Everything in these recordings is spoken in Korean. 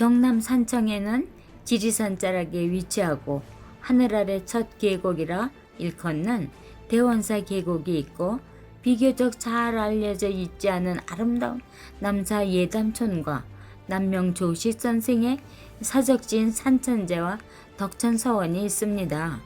경남 산청에는 지리산 자락에 위치하고 하늘 아래 첫 계곡이라 일컫는 대원사 계곡이 있고, 비교적 잘 알려져 있지 않은 아름다운 남사 예담촌과 남명 조식 선생의 사적지인 산천제와 덕천서원이 있습니다.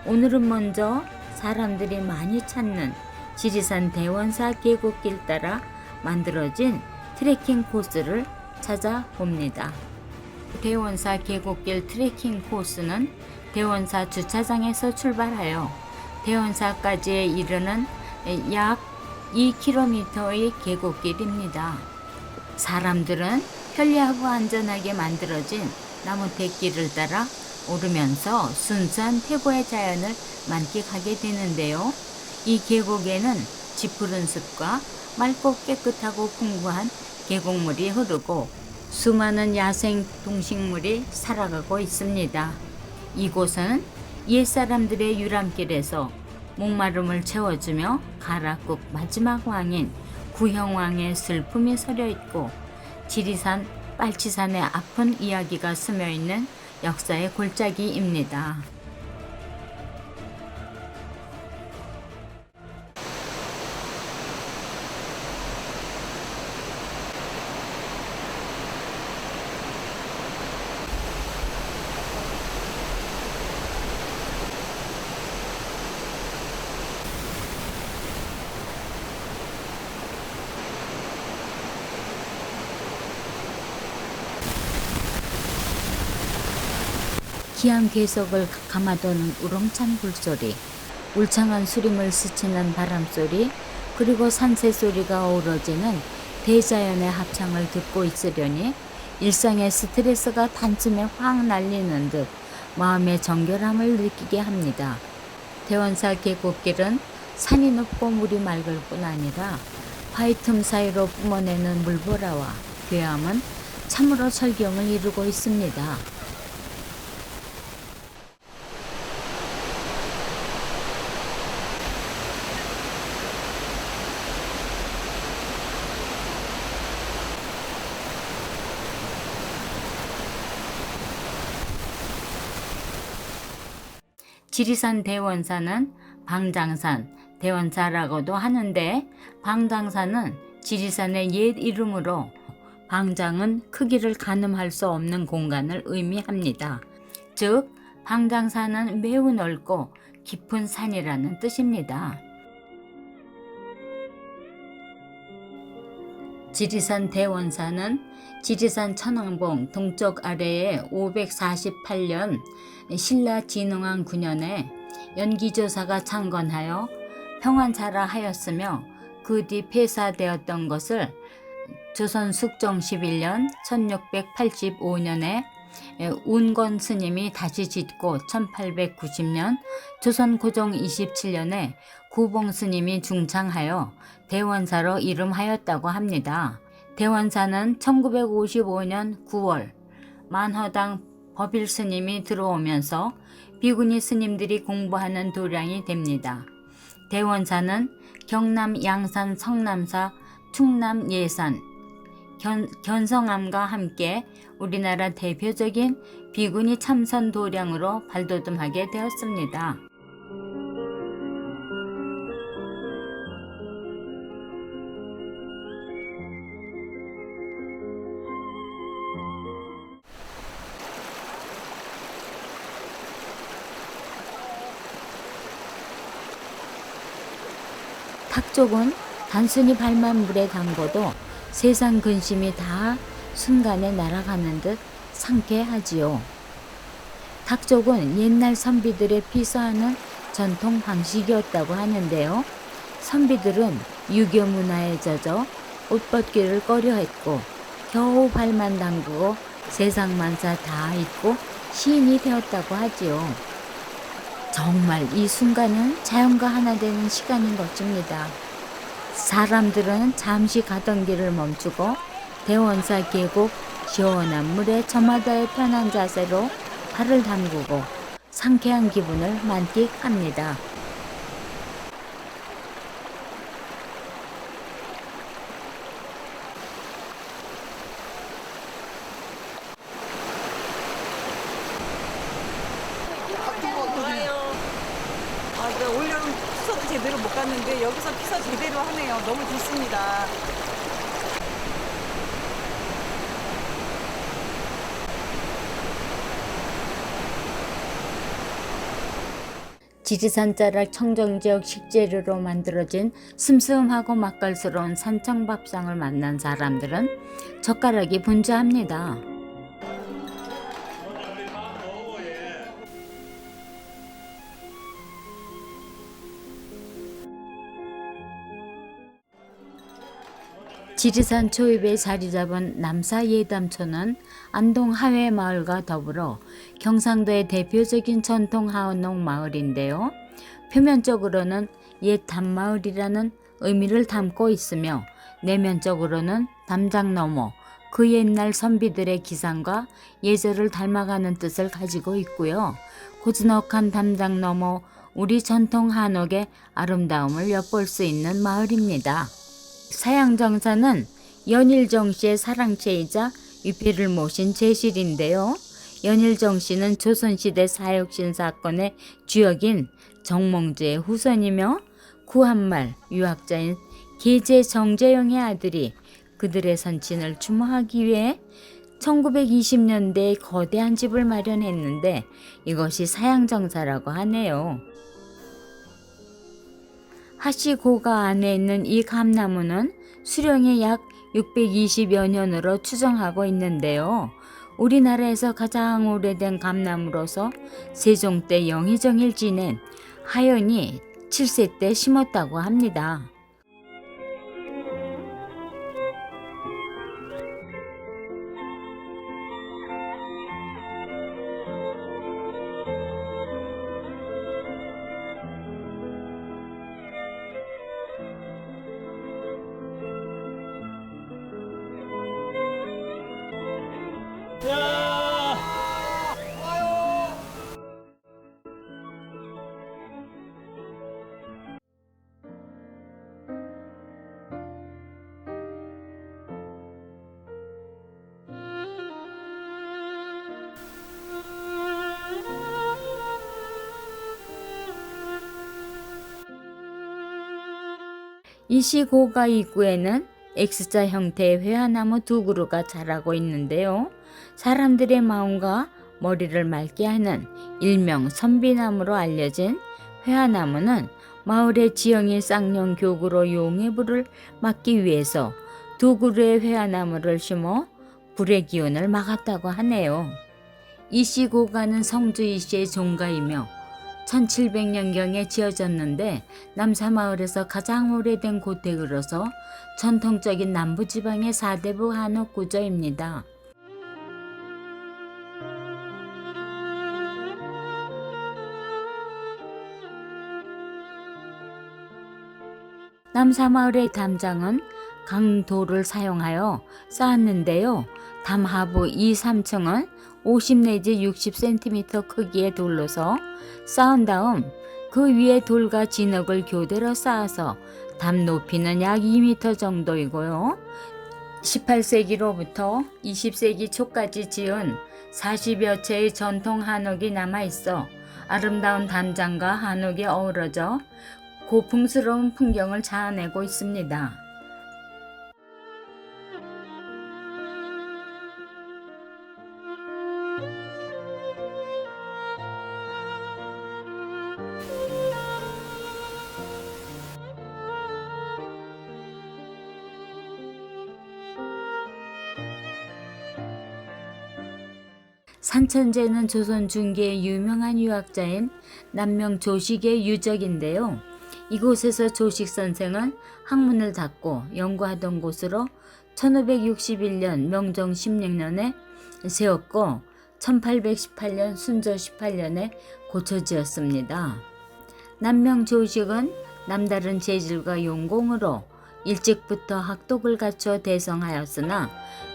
오늘은 먼저 사람들이 많이 찾는 지리산 대원사 계곡길 따라 만들어진 트레킹 코스를 찾아봅니다. 대원사 계곡길 트레킹 코스는 대원사 주차장에서 출발하여 대원사까지 이르는 약 2km의 계곡길입니다. 사람들은 편리하고 안전하게 만들어진 나무 툩길을 따라 오르면서 순수한 태고의 자연을 만끽하게 되는데요. 이 계곡에는 짙푸른 숲과 맑고 깨끗하고 풍부한 계곡물이 흐르고 수많은 야생 동식물이 살아가고 있습니다. 이곳은 옛사람들의 유람길에서 목마름을 채워주며 가락국 마지막 왕인 구형왕의 슬픔이 서려 있고, 지리산 빨치산의 아픈 이야기가 스며 있는 역사의 골짜기입니다. 기암 괴석을 감아도는 우렁찬 불소리, 울창한 수림을 스치는 바람소리, 그리고 산새소리가 어우러지는 대자연의 합창을 듣고 있으려니 일상의 스트레스가 단숨에 확 날리는 듯 마음의 정결함을 느끼게 합니다. 대원사 계곡길은 산이 높고 물이 맑을 뿐 아니라 바위 틈 사이로 뿜어내는 물보라와 괴함은 참으로 절경을 이루고 있습니다. 지리산 대원사는 방장산, 대원사라고도 하는데, 방장산은 지리산의 옛 이름으로 방장은 크기를 가늠할 수 없는 공간을 의미합니다. 즉, 방장산은 매우 넓고 깊은 산이라는 뜻입니다. 지리산 대원사는 지리산 천왕봉 동쪽 아래에 548년 신라 진흥왕 9년에 연기조사가 창건하여 평안사라 하였으며, 그 뒤 폐사되었던 것을 조선 숙종 11년 1685년에 운건 스님이 다시 짓고 1890년 조선 고종 27년에 구봉 스님이 중창하여 대원사로 이름하였다고 합니다. 대원사는 1955년 9월 만허당 법일 스님이 들어오면서 비구니 스님들이 공부하는 도량이 됩니다. 대원사는 경남 양산 성남사 충남 예산 견성암과 함께 우리나라 대표적인 비구니 참선 도량으로 발돋움하게 되었습니다. 탁족은 단순히 발만 물에 담궈도 세상 근심이 다 순간에 날아가는 듯 상쾌하지요. 탁족은 옛날 선비들의 피서하는 전통 방식이었다고 하는데요. 선비들은 유교 문화에 젖어 옷 벗기를 꺼려했고, 겨우 발만 담그고 세상 만사 다 잊고 시인이 되었다고 하지요. 정말 이 순간은 자연과 하나 되는 시간인 것입니다. 사람들은 잠시 가던 길을 멈추고 대원사 계곡 시원한 물에 저마다의 편한 자세로 발을 담그고 상쾌한 기분을 만끽합니다. 좋아요. 올여름 피서도 제대로 못 갔는데 여기서 피서 제대로 하네요. 너무 좋습니다. 지리산 자락 청정지역 식재료로 만들어진 슴슴하고 맛깔스러운 산청밥상을 만난 사람들은 젓가락이 분주합니다. 지리산 초입에 자리 잡은 남사예담촌은 안동 하회마을과 더불어 경상도의 대표적인 전통 하원농 마을인데요. 표면적으로는 옛 담마을이라는 의미를 담고 있으며 내면적으로는 담장 너머 그 옛날 선비들의 기상과 예절을 닮아가는 뜻을 가지고 있고요. 고즈넉한 담장 너머 우리 전통 한옥의 아름다움을 엿볼 수 있는 마을입니다. 사양정사는 연일정 씨의 사랑체이자 위패를 모신 제실인데요. 연일정 씨는 조선시대 사육신 사건의 주역인 정몽주의 후손이며 구한말 유학자인 계제 정재영의 아들이 그들의 선친을 추모하기 위해 1920년대에 거대한 집을 마련했는데 이것이 사양정사라고 하네요. 하시고가 안에 있는 이 감나무는 수령이 약 620여 년으로 추정하고 있는데요. 우리나라에서 가장 오래된 감나무로서 세종 때 영의정을 지낸 하연이 7세 때 심었다고 합니다. 이시고가 입구에는 X자 형태의 회화나무 두 그루가 자라고 있는데요. 사람들의 마음과 머리를 맑게 하는 일명 선비나무로 알려진 회화나무는 마을의 지형이 쌍용 교구로 용해불을 막기 위해서 두 그루의 회화나무를 심어 불의 기운을 막았다고 하네요. 이시고가는 성주 이씨의 종가이며 1700년경에 지어졌는데 남사마을에서 가장 오래된 고택으로서 전통적인 남부지방의 4대부 한옥 구조입니다. 남사마을의 담장은 강도를 사용하여 쌓았는데요. 담 하부 2, 3층은 50 내지 60cm 크기의 돌로서 쌓은 다음 그 위에 돌과 진흙을 교대로 쌓아서 담 높이는 약 2m 정도이고요. 18세기로부터 20세기 초까지 지은 40여 채의 전통 한옥이 남아있어 아름다운 담장과 한옥이 어우러져 고풍스러운 풍경을 자아내고 있습니다. 산천제는 조선 중기의 유명한 유학자인 남명 조식의 유적인데요. 이곳에서 조식 선생은 학문을 닫고 연구하던 곳으로 1561년 명종 16년에 세웠고 1818년 순조 18년에 고쳐지었습니다. 남명 조식은 남다른 재질과 용공으로 일찍부터 학독을 갖춰 대성하였으나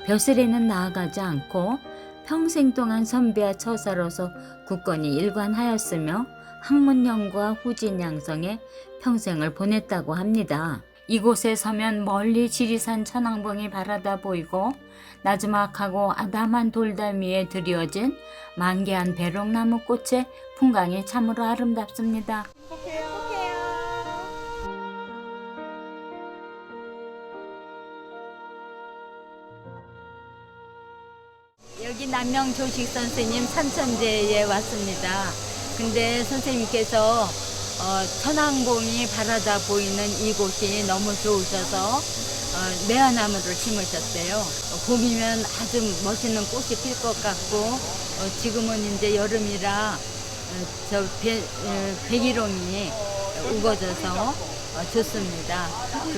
벼슬에는 나아가지 않고 평생 동안 선비와 처사로서 굳건히 일관하였으며 학문 연구와 후진 양성에 평생을 보냈다고 합니다. 이곳에 서면 멀리 지리산 천왕봉이 바라다 보이고 나지막하고 아담한 돌담 위에 드리워진 만개한 배롱나무 꽃의 풍광이 참으로 아름답습니다. 여기 남명 조식 선생님 산천제에 왔습니다. 근데 선생님께서 천왕봉이 바라다 보이는 이곳이 너무 좋으셔서 매화나무를 심으셨대요. 봄이면 아주 멋있는 꽃이 필 것 같고 지금은 이제 여름이라 백일홍이 우거져서 좋습니다.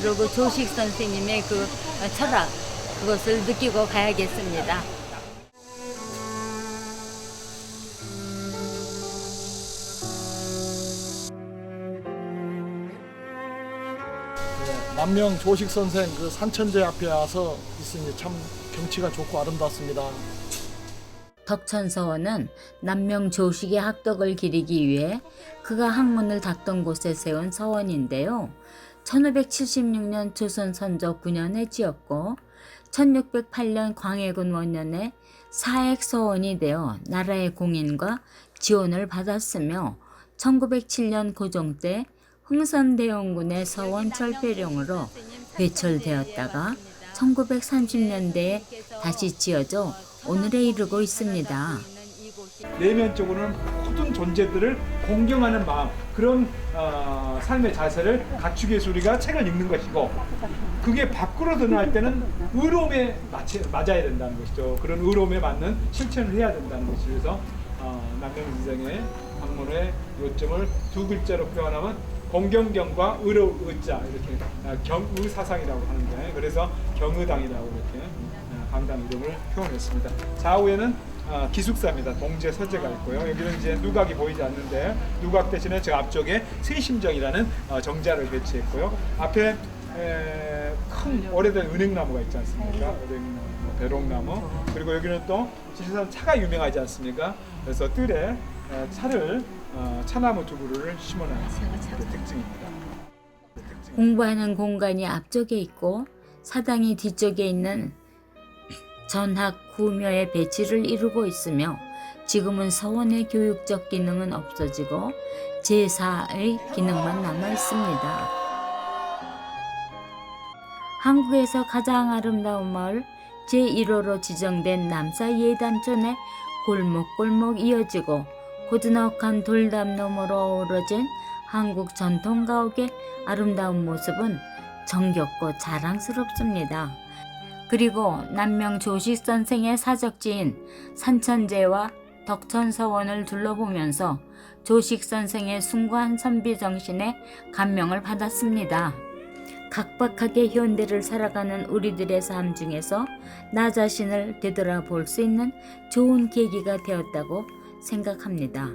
그리고 조식 선생님의 그 철학 그것을 느끼고 가야겠습니다. 남명 조식 선생 그 산천제 앞에 와서 있으니 참 경치가 좋고 아름답습니다. 덕천서원은 남명 조식의 학덕을 기리기 위해 그가 학문을 닦던 곳에 세운 서원인데요. 1576년 조선 선조 9년에 지었고 1608년 광해군 원년에 사액서원이 되어 나라의 공인과 지원을 받았으며 1907년 고종 때 흥선대원군의 서원 철폐령으로 배철되었다가 1930년대에 다시 지어져 오늘에 이르고 있습니다. 내면적으로는 모든 존재들을 공경하는 마음, 그런 삶의 자세를 갖추기 위해서 우리가 책을 읽는 것이고, 그게 밖으로 드러날 때는 의로움에 맞아야 된다는 것이죠. 그런 의로움에 맞는 실천을 해야 된다는 것이죠. 그래서 남명 선생의 학문의 요점을 두 글자로 표현하면 공경경과 의로 의자, 이렇게 경의사상이라고 하는데, 그래서 경의당이라고 이렇게 강당 이름을 표현했습니다. 좌우에는 기숙사입니다. 동제 서재가 있고요. 여기는 이제 누각이 보이지 않는데, 누각 대신에 저 앞쪽에 세심정이라는 정자를 배치했고요. 앞에 큰 오래된 은행나무가 있지 않습니까? 은행나무, 배롱나무. 그리고 여기는 또 지리산 차가 유명하지 않습니까? 그래서 뜰에 차를 차나무 두 그루를 심어놓은 특징입니다. 공부하는 공간이 앞쪽에 있고 사당이 뒤쪽에 있는 전학 구묘의 배치를 이루고 있으며, 지금은 서원의 교육적 기능은 없어지고 제사의 기능만 남아 있습니다. 한국에서 가장 아름다운 마을 제1호로 지정된 남사 예단촌에 골목골목 이어지고 고즈넉한 돌담 너머로 어우러진 한국 전통 가옥의 아름다운 모습은 정겹고 자랑스럽습니다. 그리고 남명 조식 선생의 사적지인 산천제와 덕천서원을 둘러보면서 조식 선생의 숭고한 선비 정신에 감명을 받았습니다. 각박하게 현대를 살아가는 우리들의 삶 중에서 나 자신을 되돌아볼 수 있는 좋은 계기가 되었다고 생각합니다.